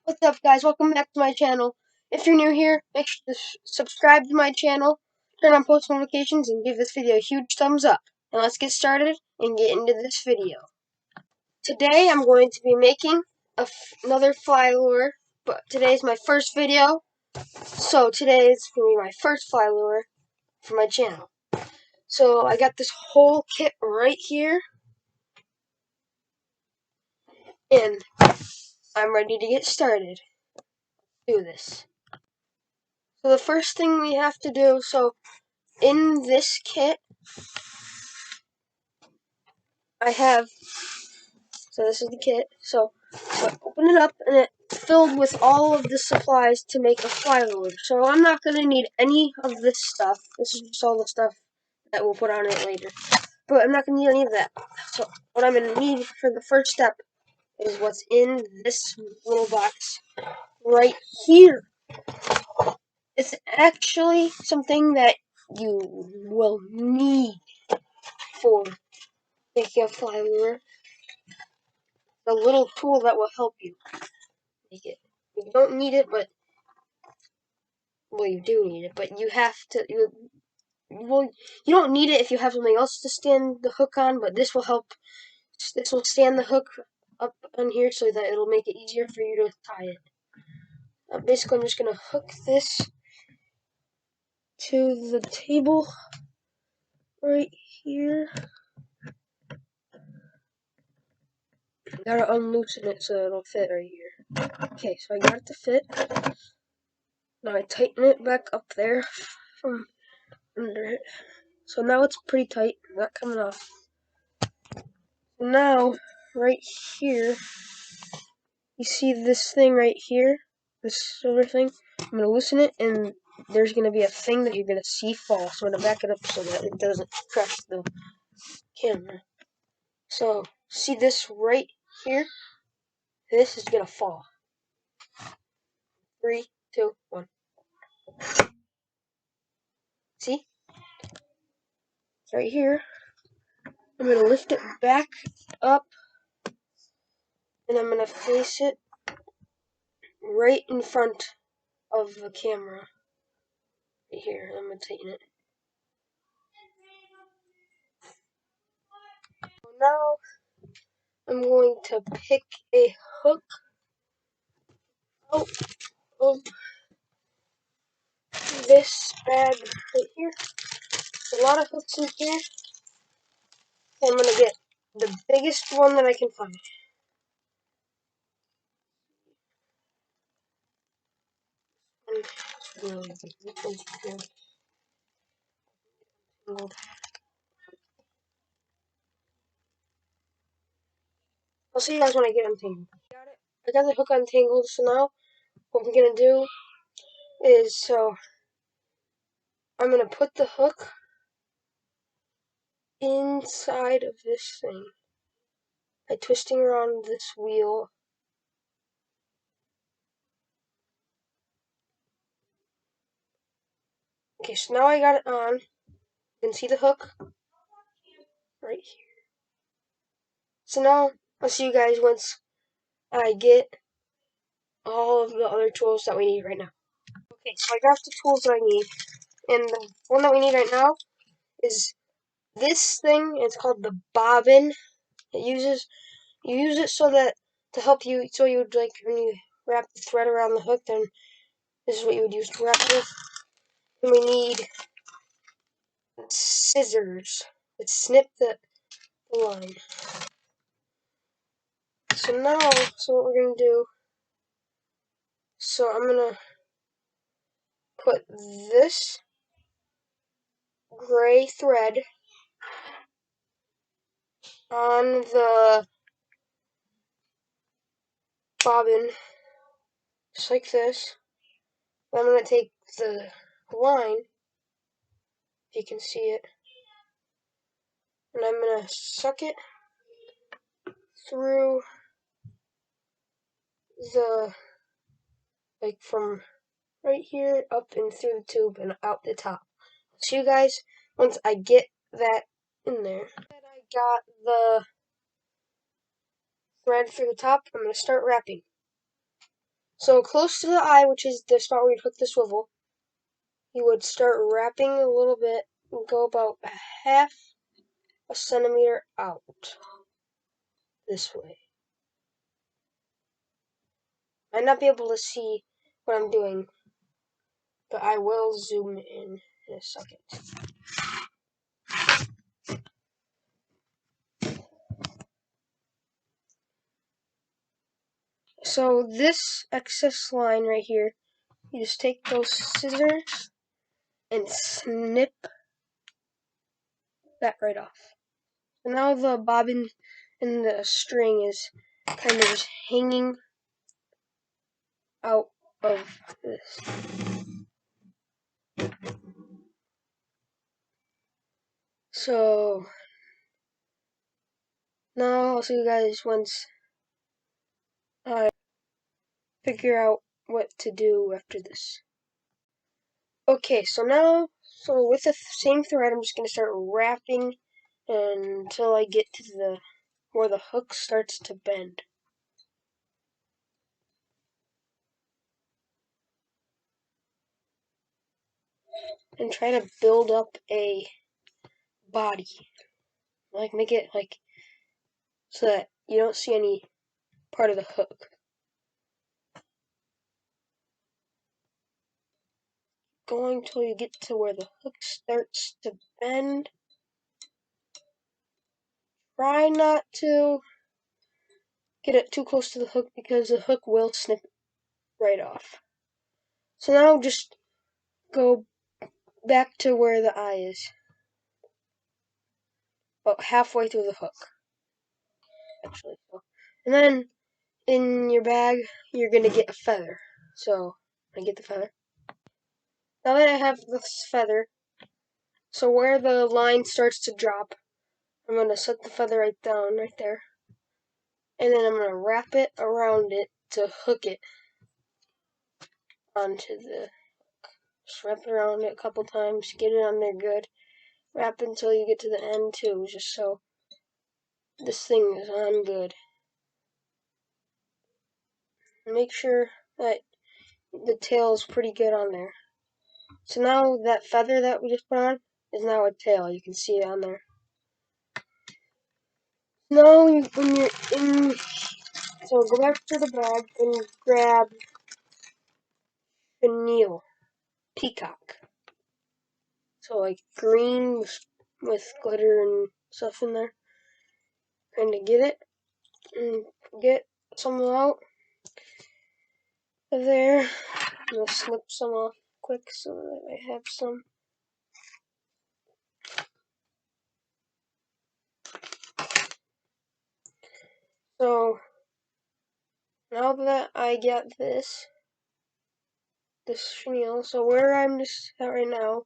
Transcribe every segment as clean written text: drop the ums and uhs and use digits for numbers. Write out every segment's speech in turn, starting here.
What's up, guys? Welcome back to my channel. If you're new here, make sure to subscribe to my channel, turn on post notifications, and give this video a huge thumbs up. And let's get started and get into this video. Today, I'm going to be making another fly lure, but today's my first video, so today is going to be my first fly lure for my channel. So, I got this whole kit right here, and I'm ready to get started. Do this. So the first thing we have to do, in this kit, this is the kit. So open it up, and it's filled with all of the supplies to make a fly lure. So I'm not going to need any of this stuff. This is just all the stuff that we'll put on it later. But I'm not going to need any of that. So what I'm going to need for the first step is what's in this little box right here. It's actually something that you will need for making a fly lure. The little tool that will help you make it. You don't need it, but you do need it. But you have to. You don't need it if you have something else to stand the hook on. But this will help. This will stand the hook up on here so that it'll make it easier for you to tie it. Basically, I'm just gonna hook this to the table right here. Gotta unloosen it so it'll fit right here. Okay, so I got it to fit. Now I tighten it back up there from under it. So now it's pretty tight, not coming off. Now, right here, you see this thing right here? This silver thing? I'm going to loosen it, and there's going to be a thing that you're going to see fall. So I'm going to back it up so that it doesn't crash the camera. So, see this right here? This is going to fall. 3, 2, 1. See? It's right here. I'm going to lift it back up, and I'm going to face it right in front of the camera. Right here. I'm going to tighten it. Now, I'm going to pick a hook out of this bag right here. There's a lot of hooks in here. And I'm going to get the biggest one that I can find. I'll see you guys when I get untangled. I got the hook untangled, so now what we're going to do is, I'm going to put the hook inside of this thing by twisting around this wheel. Okay, so now I got it on. You can see the hook right here. So now I'll see you guys once I get all of the other tools that we need right now. Okay, so I got the tools that I need, and the one that we need right now is this thing. It's called the bobbin. You use it so that to help you, so you would, like, when you wrap the thread around the hook, then this is what you would use to wrap it. And we need scissors that snip the line. So what we're gonna do, I'm gonna put this gray thread on the bobbin, just like this. I'm gonna take the line, if you can see it, and I'm gonna suck it through from right here up and through the tube and out the top. See you guys once I get that in there. I got the thread through the top. I'm gonna start wrapping. So close to the eye, which is the spot where you hook the swivel, you would start wrapping a little bit and go about half a centimeter out this way. Might not be able to see what I'm doing, but I will zoom in a second. So this excess line right here, you just take those scissors and snip that right off. So now the bobbin and the string is kind of just hanging out of this. So now I'll see you guys once I figure out what to do after this. Okay, so with the same thread, I'm just going to start wrapping until I get to where the hook starts to bend. And try to build up a body. Make it so that you don't see any part of the hook. Going till you get to where the hook starts to bend. Try not to get it too close to the hook because the hook will snip right off. So now just go back to where the eye is. About halfway through the hook. Actually. And then in your bag, you're going to get a feather. So, I get the feather. Now that I have this feather, so where the line starts to drop, I'm going to set the feather right down, right there. And then I'm going to wrap it around it to hook it onto the... Just wrap it around it a couple times, get it on there good. Wrap it until you get to the end too, just so this thing is on good. Make sure that the tail is pretty good on there. So now that feather that we just put on is now a tail. You can see it on there. Now, when you're in, so go back to the bag and grab chenille, peacock. So like green with glitter and stuff in there. Trying to get it and get some out of there. I'm gonna snip some off quick so that I have some. So now that I get this chenille, so where I'm just at right now,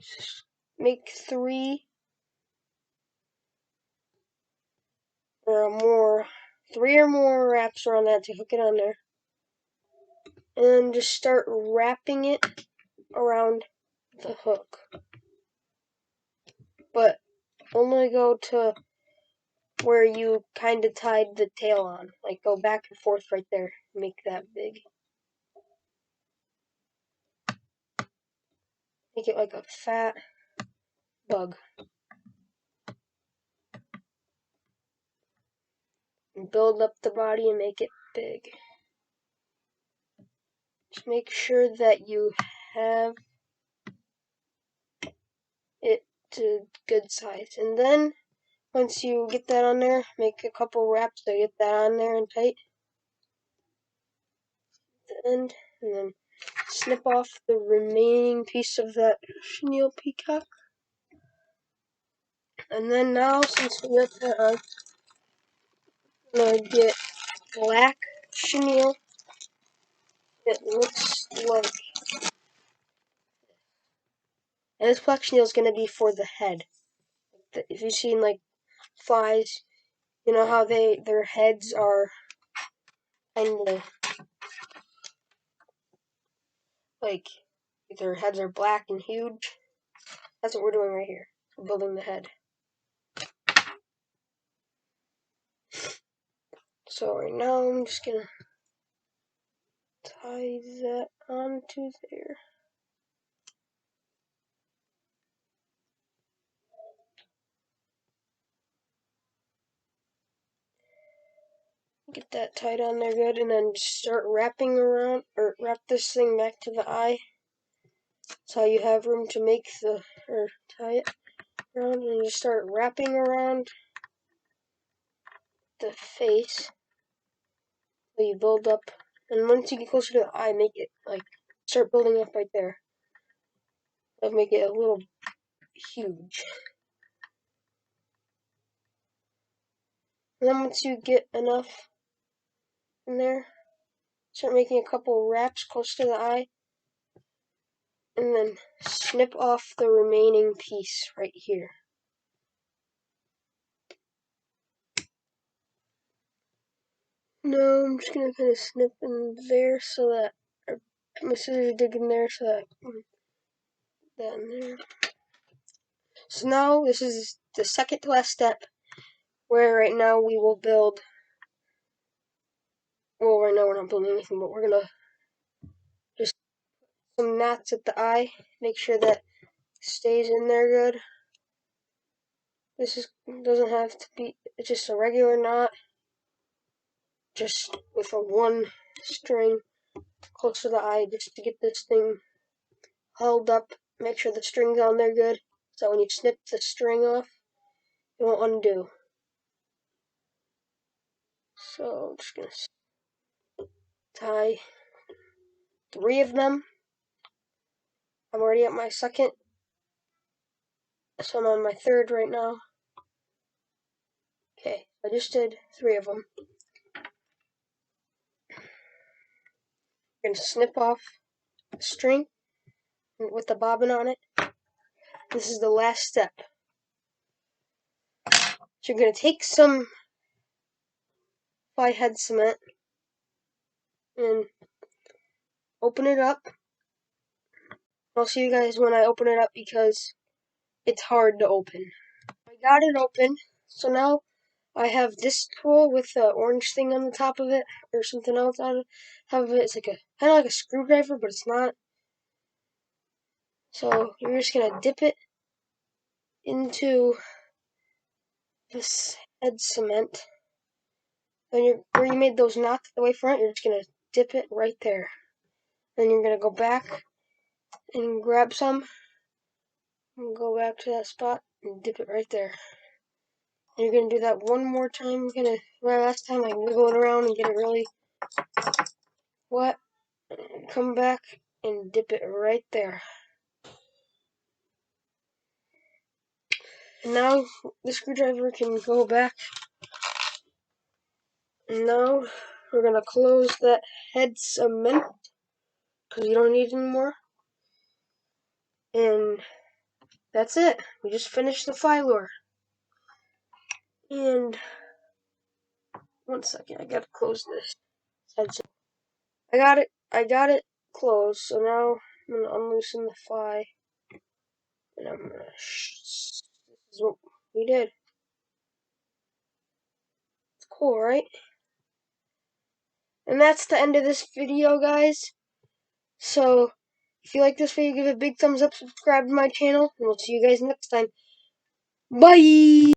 just make 3 or more, 3 or more wraps around that to hook it on there. And then just start wrapping it around the hook. But only go to where you kind of tied the tail on. Like go back and forth right there. Make that big. Make it like a fat bug. And build up the body and make it big. Just make sure that you have it to good size. And then once you get that on there, make a couple wraps to get that on there and tight. The end, and then snip off the remaining piece of that chenille peacock. And then now, since we got that on, I'm gonna get black chenille. It looks like, and this black chenille is gonna be for the head. If you've seen like flies, you know how their heads are kind of like their heads are black and huge. That's what we're doing right here. We're building the head. So right now I'm just gonna tie that onto there. Get that tied on there good, and then start wrapping around, or wrap this thing back to the eye. That's how you have room to make or tie it around, and just start wrapping around the face. So you build up, and once you get closer to the eye, make it start building up right there. That'll make it a little huge. And then once you get enough in there, start making a couple wraps close to the eye, and then snip off the remaining piece right here. No, I'm just gonna kind of snip in there so that my scissors dig in there so that that in there. So now this is the second to last step, where right now we will build. Well, right now we're not building anything, but we're gonna just some knots at the eye. Make sure that stays in there good. Doesn't have to be. It's just a regular knot, just with a one string close to the eye, just to get this thing held up. Make sure the string's on there good, so when you snip the string off, it won't undo. So I'm just gonna tie 3 of them. I'm already at my second, so I'm on my third right now. Okay, I just did 3 of them. I'm gonna snip off the string with the bobbin on it. This is the last step. So you're gonna take some head cement and open it up. I'll see you guys when I open it up because it's hard to open. I got it open, so now I have this tool with the orange thing on the top of it, or something else on the top of it. It's like kind of like a screwdriver, but it's not. So you're just gonna dip it into this head cement. Then where you made those knots at the way front, you're just gonna dip it right there. Then you're gonna go back and grab some, and go back to that spot and dip it right there. And you're gonna do that one more time. Last time I wiggle it around and get it really wet. Come back and dip it right there. And now the screwdriver can go back. And now we're gonna close that head cement because you don't need it anymore. And that's it. We just finished the fly lure. And one second, I gotta close this head cement. I got it closed. So now I'm gonna unloosen the fly. And I'm gonna this is what we did. It's cool, right? And that's the end of this video, guys. So if you like this video, give it a big thumbs up, subscribe to my channel, and we'll see you guys next time. Bye!